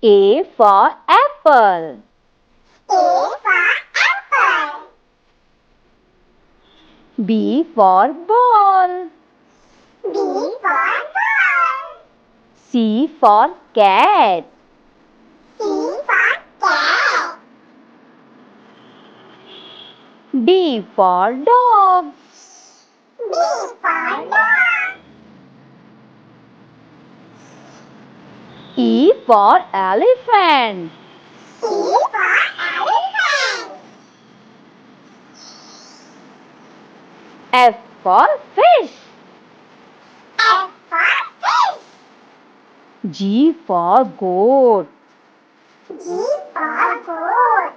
A for apple. A for apple. B for ball. B for ball. C for cat. C for cat. D for dog. D for dog. E for elephant. E for elephant. F for fish. F for fish. G for goat. G for goat.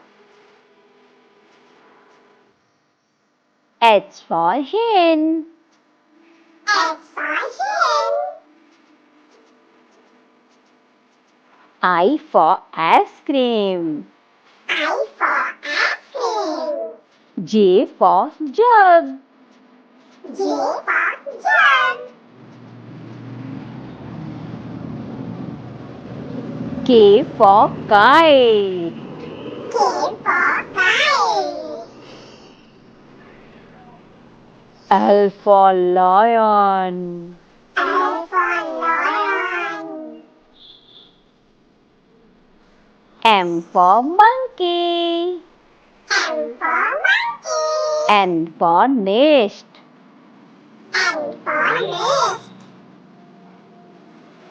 H for hen. H for hen. I for ice cream. I for ice cream. J for jug. J for jug. K for kite. K for kite. L for lion. L for lion. M for monkey. M for monkey. N for nest. N for nest.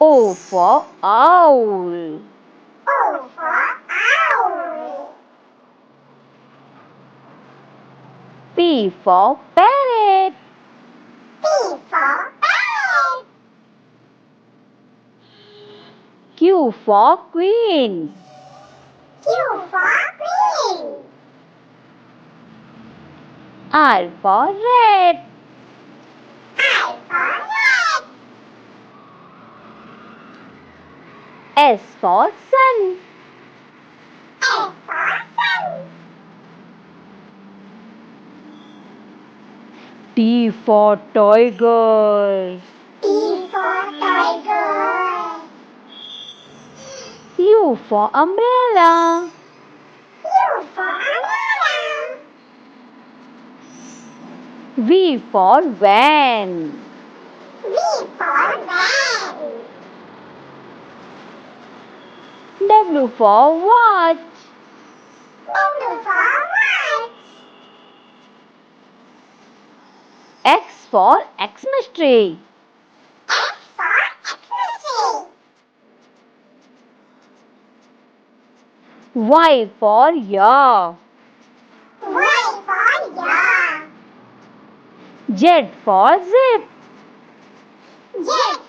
O for owl. O for owl. P for parrot. P for parrot. Q for queen. Q for queen. R for rat. R for rat. S for sun. S for sun. T for tiger. T for tiger. U for umbrella. U for umbrella. V for van. V for van. W for watch. W for watch. X for Xmas tree. X for Xmas Y for yak. tree. Y for yak. Z for zip. Z